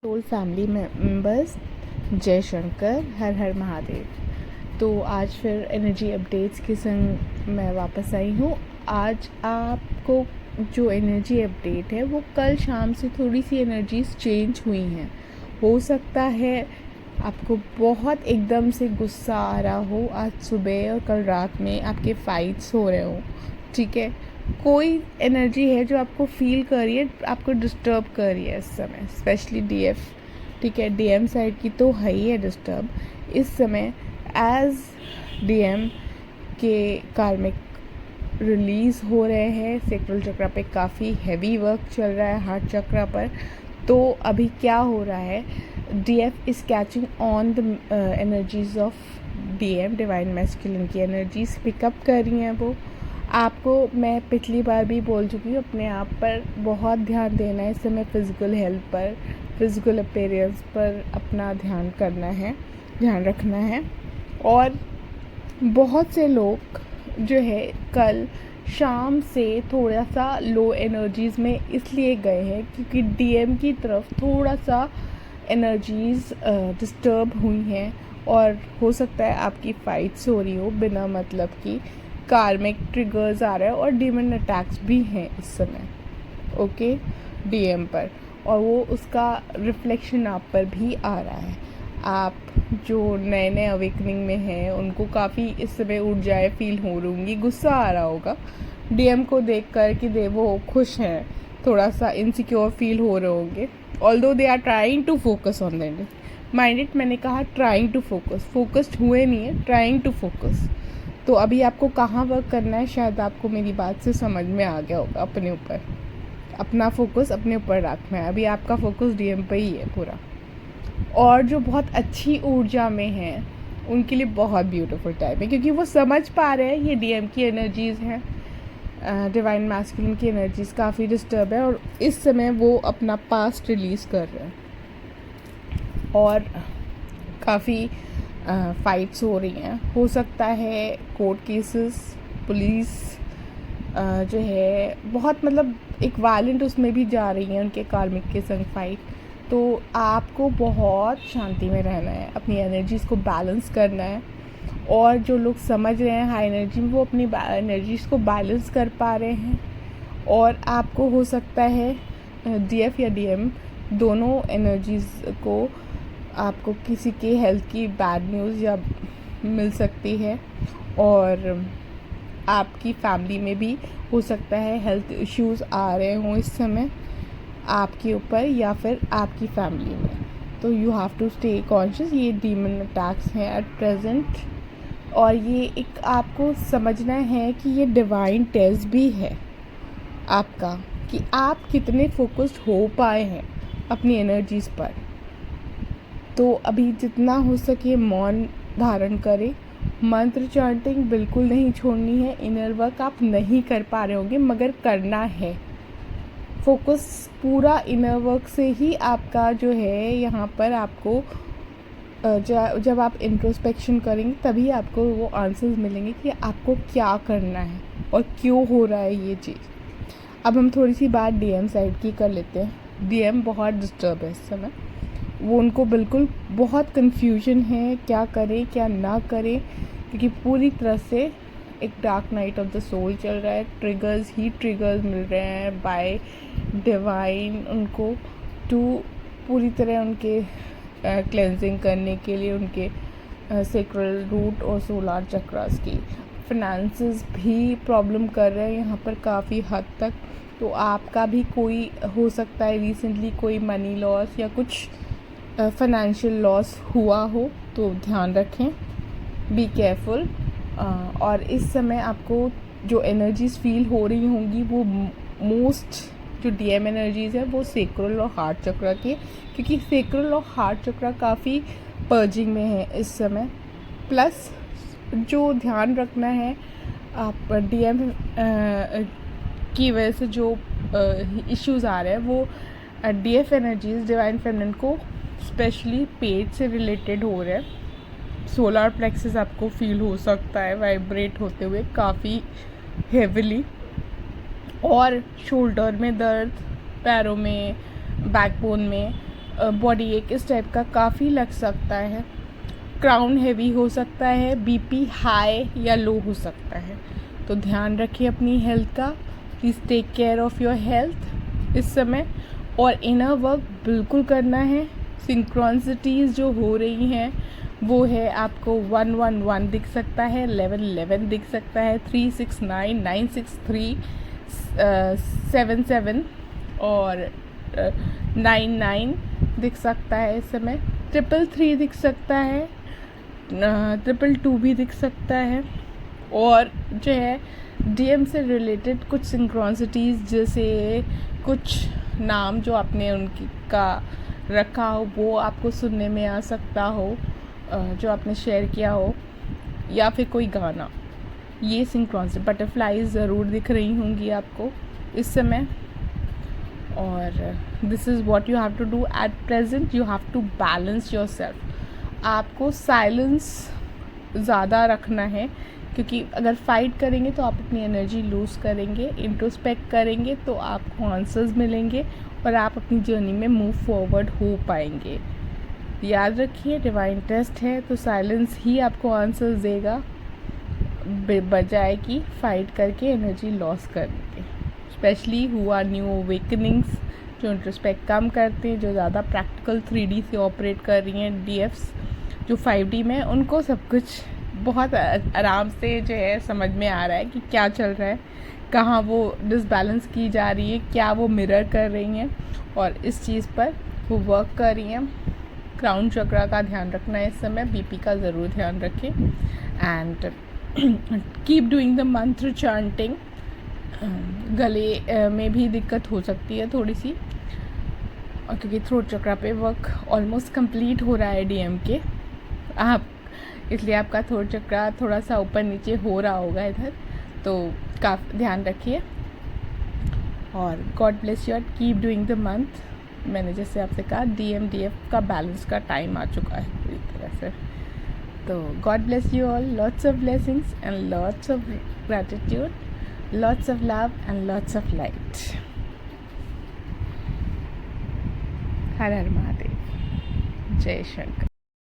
Soul family members, जय शंकर, हर हर महादेव। तो आज फिर एनर्जी अपडेट्स के संग मैं वापस आई हूँ। आज आपको जो एनर्जी अपडेट है वो कल शाम से थोड़ी सी एनर्जीज चेंज हुई हैं। हो सकता है आपको बहुत एकदम से गुस्सा आ रहा हो आज सुबह और कल रात में आपके फाइट्स हो रहे हो, ठीक है। कोई एनर्जी है जो आपको फील कर रही है, आपको डिस्टर्ब कर रही है इस समय, स्पेशली डीएफ, ठीक है। डीएम साइड की तो है ही है डिस्टर्ब इस समय। एज डीएम के कार्मिक रिलीज़ हो रहे हैं, सेक्रल चक्रा पे काफ़ी हैवी वर्क चल रहा है, हार्ट चक्रा पर। तो अभी क्या हो रहा है, DF is catching on the energies of DM, divine masculine की एनर्जीज पिकअप कर रही हैं वो। आपको मैं पिछली बार भी बोल चुकी हूँ, अपने आप पर बहुत ध्यान देना है इस समय, फिज़िकल हेल्थ पर, फिज़िकल अपीयरेंस पर अपना ध्यान करना है, ध्यान रखना है। और बहुत से लोग जो है कल शाम से थोड़ा सा लो एनर्जीज़ में इसलिए गए हैं क्योंकि डीएम की तरफ थोड़ा सा एनर्जीज़ डिस्टर्ब हुई हैं और हो सकता है आपकी फाइट्स हो रही हो बिना मतलब की, कार्मिक ट्रिगर्स आ रहा है और डीमन अटैक्स भी हैं इस समय, ओके, डीएम पर। और वो उसका रिफ्लेक्शन आप पर भी आ रहा है। आप जो नए नए अवेकनिंग में हैं उनको काफ़ी इस समय ऊर्जाएं फील हो रही होंगी, गुस्सा आ रहा होगा डीएम को देख कर कि वो खुश हैं, थोड़ा सा इनसिक्योर फील हो रहे होंगे। Although they are trying to focus on that minded, मैंने कहा ट्राइंग टू फोकस, फोकस्ड हुए नहीं है, ट्राइंग टू फोकस। तो अभी आपको कहाँ वर्क करना है, शायद आपको मेरी बात से समझ में आ गया होगा। अपने ऊपर अपना फोकस अपने ऊपर रखना है। अभी आपका फोकस डीएम पे ही है पूरा। और जो बहुत अच्छी ऊर्जा में हैं उनके लिए बहुत ब्यूटीफुल टाइम है क्योंकि वो समझ पा रहे हैं ये डीएम की एनर्जीज़ हैं, डिवाइन मैस्कुलिन की एनर्जीज़ काफ़ी डिस्टर्ब है और इस समय वो अपना पास्ट रिलीज़ कर रहे हैं और काफ़ी फाइट्स हो रही हैं। हो सकता है कोर्ट केसेस, पुलिस जो है बहुत मतलब एक वायलेंट उसमें भी जा रही हैं उनके कार्मिक के संग फाइट। तो आपको बहुत शांति में रहना है, अपनी एनर्जीज़ को बैलेंस करना है। और जो लोग समझ रहे हैं हाई एनर्जी में, वो अपनी एनर्जीज़ को बैलेंस कर पा रहे हैं। और आपको हो सकता है डीएफ या डीएम दोनों एनर्जीज़ को, आपको किसी के हेल्थ की बैड न्यूज़ या मिल सकती है और आपकी फैमिली में भी हो सकता है हेल्थ इश्यूज़ आ रहे हों इस समय आपके ऊपर या फिर आपकी फैमिली में। तो you have to stay conscious. ये डीमन अटैक्स हैं एट प्रेजेंट और ये एक आपको समझना है कि ये डिवाइन टेस्ट भी है आपका, कि आप कितने फोकस्ड हो पाए हैं अपनी एनर्जीज़ पर। तो अभी जितना हो सके मौन धारण करें, मंत्र चांटिंग बिल्कुल नहीं छोड़नी है। इनर वर्क आप नहीं कर पा रहे होंगे मगर करना है। फोकस पूरा इनर वर्क से ही आपका जो है यहाँ पर आपको जब आप इंट्रोस्पेक्शन करेंगे तभी आपको वो आंसर्स मिलेंगे कि आपको क्या करना है और क्यों हो रहा है ये चीज़। अब हम थोड़ी सी बात डीएम साइड की कर लेते हैं। डीएम बहुत डिस्टर्ब है इस समय, वो उनको बिल्कुल बहुत कन्फ्यूजन है, क्या करें क्या ना करें, क्योंकि पूरी तरह से एक dark night of the soul चल रहा है। ट्रिगर्स ही ट्रिगर्स मिल रहे हैं बाय डिवाइन उनको टू पूरी तरह उनके क्लेंजिंग करने के लिए, उनके सेक्रल रूट और सोलार चक्रास की। फिनेंसेस भी प्रॉब्लम कर रहे हैं यहाँ पर काफ़ी हद तक। तो आपका भी कोई हो सकता है रिसेंटली कोई मनी लॉस या कुछ फाइनेंशियल लॉस हुआ हो, तो ध्यान रखें, बी केयरफुल। और इस समय आपको जो एनर्जीज़ फील हो रही होंगी वो मोस्ट जो डीएम एनर्जीज़ है वो सेक्रल और हार्ट चक्रा की, क्योंकि सेक्रल और हार्ट चक्रा काफ़ी पर्जिंग में है इस समय। प्लस जो ध्यान रखना है, आप डीएम की वजह से जो इश्यूज़ आ रहे हैं वो डीएफ एनर्जीज़ डिवाइन फेमिनिन को स्पेशली पेट से रिलेटेड हो रहे हैं। सोलार प्लेक्सस आपको फील हो सकता है वाइब्रेट होते हुए काफ़ी हेविली, और शोल्डर में दर्द, पैरों में, बैकबोन में बॉडी एक इस टाइप का काफ़ी लग सकता है, क्राउन हैवी हो सकता है, बीपी हाई या लो हो सकता है। तो ध्यान रखिए अपनी हेल्थ का, please take care of your health इस समय। और इनर वर्क बिल्कुल करना है। सिंक्रोनिसिटीज़ जो हो रही हैं वो है, आपको 111 दिख सकता है, 1111 दिख सकता है, 369, 963, 77 और 99 दिख सकता है इस समय, 333 दिख सकता है, 222 भी दिख सकता है। और जो है डीएम से रिलेटेड कुछ सिंक्रोनिसिटीज़, जैसे कुछ नाम जो आपने उनकी का रखा हो वो आपको सुनने में आ सकता हो, जो आपने शेयर किया हो, या फिर कोई गाना, ये सिंक्रोनिसिटी बटरफ्लाईज ज़रूर दिख रही होंगी आपको इस समय। और this is what you have to do at present, you have to balance yourself. आपको साइलेंस ज़्यादा रखना है, क्योंकि अगर फाइट करेंगे तो आप अपनी एनर्जी लूज़ करेंगे, इंट्रोस्पेक्ट करेंगे तो आपको आंसर्स मिलेंगे और आप अपनी जर्नी में मूव फॉरवर्ड हो पाएंगे। याद रखिए, डिवाइन टेस्ट है तो साइलेंस ही आपको आंसर्स देगा, बजाय कि फाइट करके एनर्जी लॉस करने। स्पेशली हु आर न्यू अवेकनिंग्स, जो इंट्रोस्पेक्ट कम करते हैं, जो ज़्यादा प्रैक्टिकल 3D से ऑपरेट कर रही हैं, डीएफ्स जो 5D में, उनको सब कुछ बहुत आराम से जो है समझ में आ रहा है कि क्या चल रहा है, कहाँ वो डिसबैलेंस की जा रही है, क्या वो मिरर कर रही हैं, और इस चीज़ पर वो वर्क कर रही हैं। क्राउन चक्रा का ध्यान रखना है इस समय, बीपी का ज़रूर ध्यान रखें। एंड कीप डूइंग द मंत्र चांटिंग। गले में भी दिक्कत हो सकती है थोड़ी सी, और क्योंकि थ्रोट चक्रा पे वर्क ऑलमोस्ट कंप्लीट हो रहा है डीएम के, आप इसलिए आपका थ्रोट चक्रा थोड़ा सा ऊपर नीचे हो रहा होगा इधर, तो काफ़ी ध्यान रखिए। और God bless you, keep doing the month. मैंने जैसे आपसे कहा, DMDF का बैलेंस का टाइम आ चुका है पूरी तरह से। तो God bless you all, lots of blessings and lots of gratitude, lots of love and lots of light. हर हर महादेव, जय शंकर।